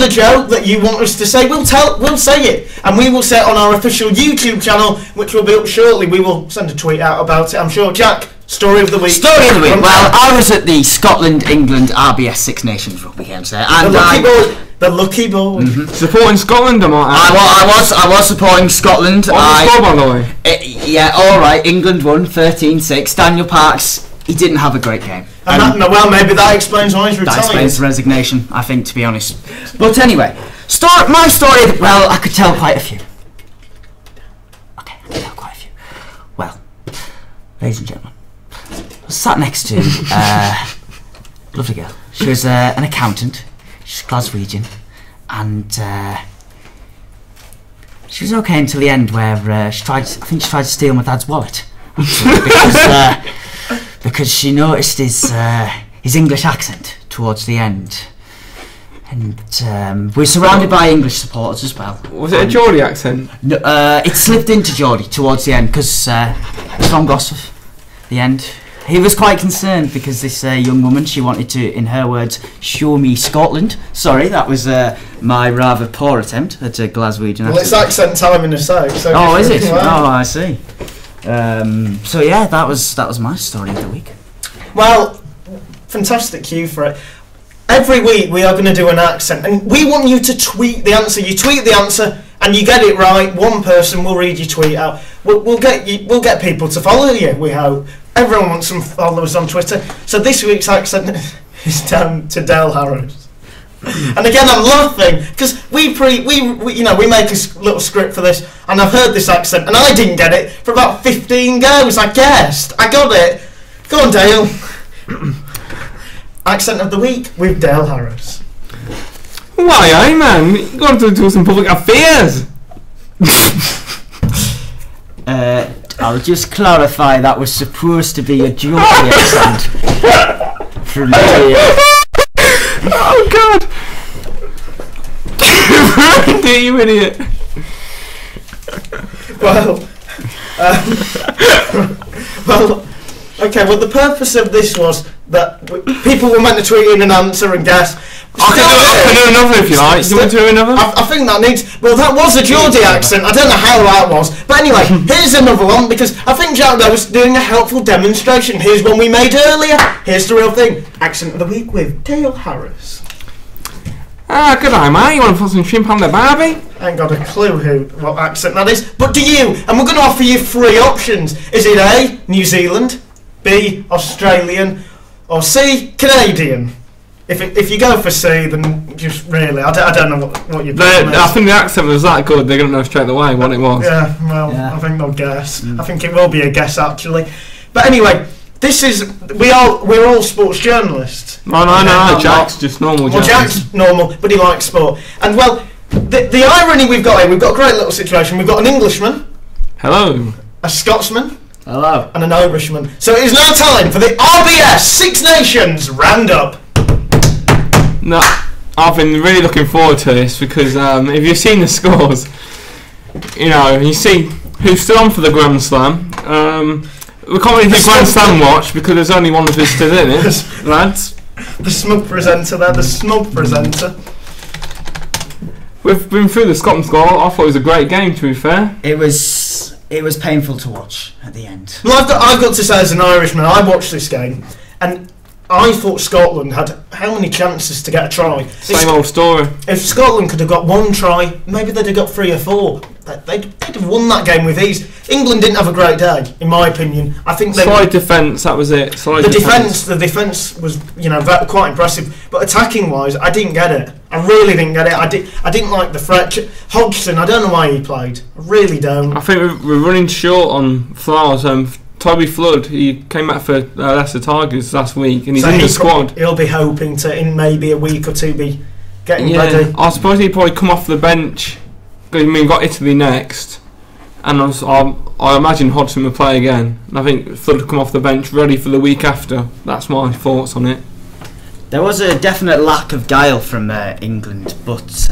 a joke that you want us to say, we'll say it, and we will say it on our official YouTube channel, which will be up shortly. We will send a tweet out about it, I'm sure. Jack, story of the week. Story of the week. Well, I was at the Scotland-England RBS Six Nations rugby games there, and the lucky boy. Mm-hmm. Supporting Scotland, I was supporting Scotland. What was the score, by the way? Yeah, all right. England won 13-6. Daniel Parks, he didn't have a great game. Well, maybe that explains why he's retired. That explains the resignation, I think, to be honest. But anyway, my story. Well, I could tell quite a few. Okay, I could tell quite a few. Well, ladies and gentlemen, I was sat next to lovely girl. She was an accountant. She's Glaswegian, and she was okay until the end, where she tried to steal my dad's wallet, because she noticed his English accent towards the end, and we're surrounded by English supporters as well. Was it a Geordie accent? No, it slipped into Geordie towards the end because Tom Gossoff, the end. He was quite concerned because this young woman, she wanted to, in her words, show me Scotland. Sorry, that was my rather poor attempt at a Glaswegian accent. Well, it's accent time in the south. So oh, is it? Oh, I see. So yeah, that was my story of the week. Well, fantastic cue for it. Every week we are going to do an accent, and we want you to tweet the answer. You tweet the answer, and you get it right. One person will read your tweet out. We'll get people to follow you. We hope. Everyone wants some followers on Twitter. So this week's accent is down to Dale Harris. And again, I'm laughing because we make a little script for this, and I've heard this accent, and I didn't get it for about 15 goes. I guessed. I got it. Go on, Dale. Accent of the week with Dale Harris. Why, aye, man? You got to do some public affairs. I'll just clarify that was supposed to be a Geordie accent from me. Oh God! You idiot! Well, okay. Well, the purpose of this was that people were meant to tweet in an answer and guess. I can do another if you like. You want to do another? I think that needs. Well, that was a Geordie accent. I don't know how that was, but anyway, here's another one because I think Jack there was doing a helpful demonstration. Here's one we made earlier. Here's the real thing. Accent of the week with Dale Harris. Good eye, mate. You want to put some shrimp on the barbie? I ain't got a clue what accent that is, but do you? And we're going to offer you 3 options. Is it A, New Zealand, B, Australian, or C, Canadian? If you go for C, then just really, I don't know what you're doing. I think the accent was that good, they're going to know straight away what it was. Yeah, well, yeah. I think they'll guess. I think it will be a guess, actually. But anyway, we're all sports journalists. Oh, no, Jack's just normal. Well, Jack's normal, but he likes sport. And, well, the irony we've got here, we've got a great little situation. We've got an Englishman. Hello. A Scotsman. Hello. And an Irishman. So it is now time for the RBS Six Nations Roundup. No, I've been really looking forward to this because if you've seen the scores, you see who's still on for the Grand Slam. We can't really do Grand Slam watch because there's only one of us still in it, lads. The smug presenter there, the smug presenter. We've been through the Scotland score. I thought it was a great game, to be fair. It was painful to watch at the end. Well, I've got to say, as an Irishman, I watched this game, and I thought Scotland had how many chances to get a try? Same old story. If Scotland could have got 1 try, maybe they'd have got 3 or 4. They'd have won that game with ease. England didn't have a great day, in my opinion. I think slight defence, that was it. The defence was, quite impressive. But attacking wise, I didn't get it. I really didn't get it. I didn't like the threat. Hodgson, I don't know why he played. I really don't. I think we're running short on flowers. Toby Flood, he came back for Leicester Tigers last week, and he's in the squad. He'll be hoping to, in maybe a week or 2, be getting ready. I suppose he'd probably come off the bench. We've got Italy next, and I imagine Hodgson will play again. And I think Flood will come off the bench ready for the week after. That's my thoughts on it. There was a definite lack of guile from England, but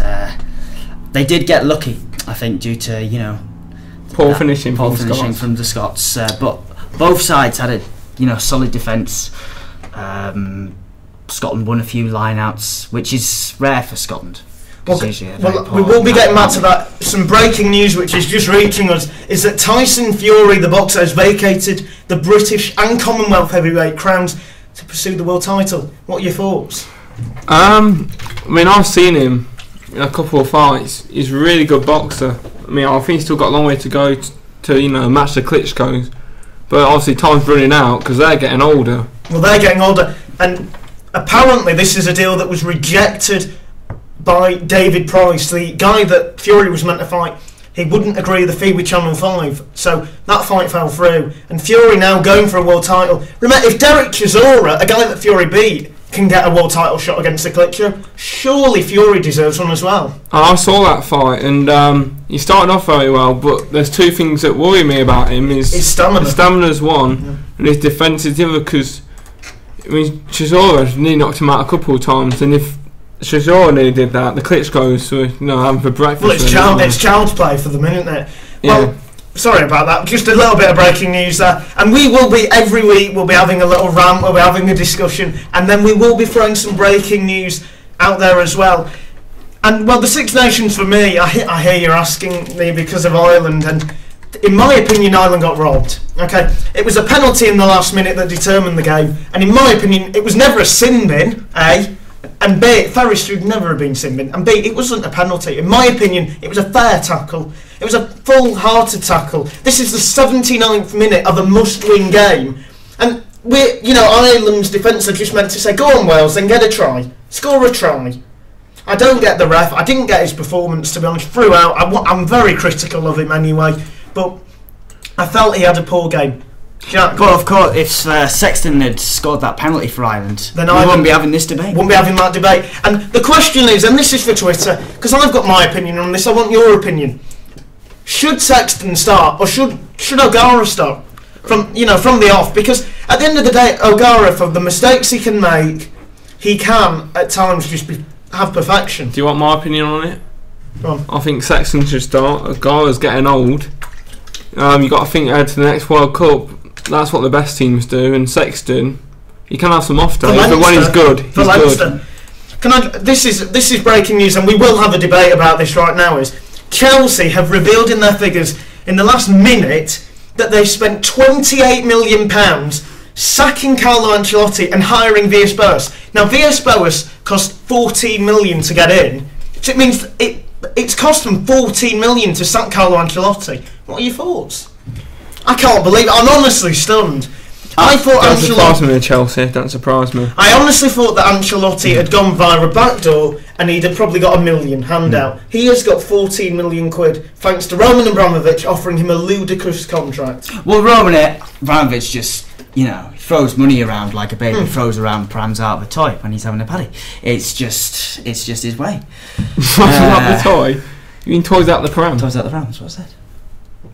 they did get lucky, I think, due to poor finishing from the Scots. But both sides had a solid defence. Scotland won a few line-outs, which is rare for Scotland. Well, usually we will be getting back to that. Some breaking news which is just reaching us is that Tyson Fury, the boxer, has vacated the British and Commonwealth heavyweight crowns to pursue the world title. What are your thoughts? I mean, I've seen him in a couple of fights. He's a really good boxer. I mean, I think he's still got a long way to go to match the Klitschko's. But obviously time's running out because they're getting older. Well, they're getting older, and apparently this is a deal that was rejected by David Price, the guy that Fury was meant to fight. He wouldn't agree the fee with Channel 5, so that fight fell through. And Fury now going for a world title. Remember, if Derek Chisora, a guy that Fury beat, can get a world title shot against the Klitschko, surely Fury deserves one as well. I saw that fight, and he started off very well, but there's two things that worry me about him. His stamina. His stamina's one, and his defence is the other, because Chisora nearly knocked him out a couple of times, and if Chisora nearly did that, the Klitschko's were having for breakfast. Well, it's child's play for them, isn't it? Well, sorry about that. Just a little bit of breaking news there. And we will be, every week, we'll be having a little rant, we'll be having a discussion, and then we will be throwing some breaking news out there as well. And, well, the Six Nations for me, I hear you're asking me because of Ireland, and in my opinion, Ireland got robbed. Okay, it was a penalty in the last minute that determined the game, and in my opinion, it was never a sin bin, A, and B, Ferris should never have been sin bin, and B, it wasn't a penalty. In my opinion, it was a fair tackle. It was a full-hearted tackle. This is the 79th minute of a must-win game, and Ireland's defence are just meant to say, "Go on, Wales, then get a try, score a try." I don't get the ref. I didn't get his performance, to be honest, throughout. I'm very critical of him anyway, but I felt he had a poor game. Jack? Well, of course, if Sexton had scored that penalty for Ireland, then we wouldn't be having this debate. Wouldn't be having that debate. And the question is, and this is for Twitter, because I've got my opinion on this, I want your opinion. Should Sexton start, or should O'Gara start from the off? Because at the end of the day, O'Gara, for the mistakes he can make, he can at times just have perfection. Do you want my opinion on it? Go on. I think Sexton should start. O'Gara's getting old. You got to think ahead to the next World Cup. That's what the best teams do. And Sexton, he can have some off days, but when he's good, he's good. This is breaking news, and we will have a debate about this right now. Is Chelsea have revealed in their figures in the last minute that they spent £28 million sacking Carlo Ancelotti and hiring Villas-Boas. Now Villas-Boas cost £14 million to get in, so it means it's cost them £14 million to sack Carlo Ancelotti. What are your thoughts? I can't believe it. I'm honestly stunned. I thought Don't surprise me with Chelsea. Don't surprise me. I honestly thought that Ancelotti had gone via a back door and he'd have probably got £1 million handout. He has got 14 million quid thanks to Roman Abramovich offering him a ludicrous contract. Well, Roman Abramovich just, he throws money around like a baby throws around prams out of a toy when he's having a paddy. It's just his way. Out the toy? You mean toys out the pram? Toys out the pram, that's what I said.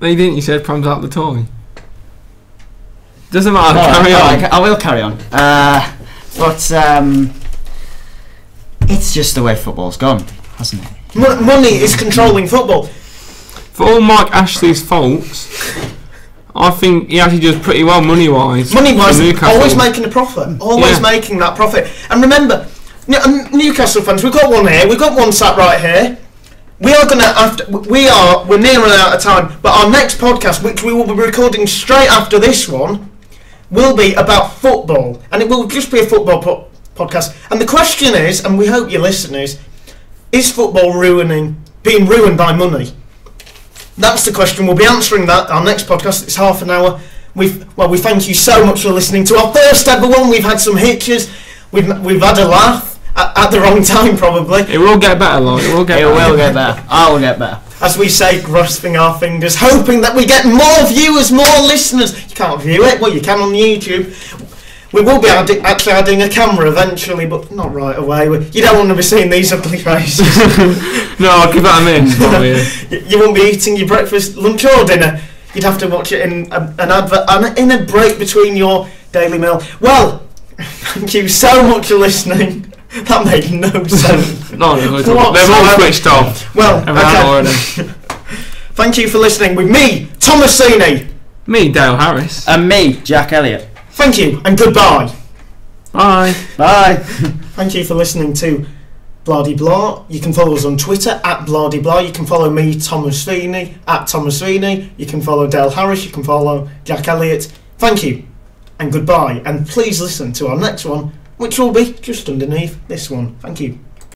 No, you didn't. You said prams out the toy. Doesn't matter. Carry on. I will carry on. But it's just the way football's gone, hasn't it? Money is controlling football. For all Mike Ashley's faults, I think he actually does pretty well money-wise. Money-wise, always making a profit. Always making that profit. And remember, Newcastle fans, we've got one here. We've got one sat right here. We're nearing out of time, but our next podcast, which we will be recording straight after this one, will be about football, and it will just be a football podcast. And the question is, and we hope you listen, is football being ruined by money? That's the question. We'll be answering that. Our next podcast, it's half an hour. We thank you so much for listening to our first ever one. We've had some hitches. We've had a laugh. At the wrong time, probably. It will get better, Lloyd. It will get better. I will get better. As we say, grasping our fingers, hoping that we get more viewers, more listeners. You can't view it. Well, you can on YouTube. We will be actually adding a camera eventually, but not right away. You don't want to be seeing these ugly faces. No, I'll give that a miss. You won't be eating your breakfast, lunch or dinner. You'd have to watch it in an advert, in a break between your daily meal. Well, thank you so much for listening. That made no sense. No, they're all switched off. Well, okay. Thank you for listening with me, Thomasini. Me, Dale Harris. And me, Jack Elliott. Thank you and goodbye. Bye. Bye. Thank you for listening to Blah Blah. You can follow us on Twitter at Blah Blah. You can follow me, Thomas Feeney, at Thomas Feeney. You can follow Dale Harris. You can follow Jack Elliott. Thank you and goodbye. And please listen to our next one, which will be just underneath this one. Thank you.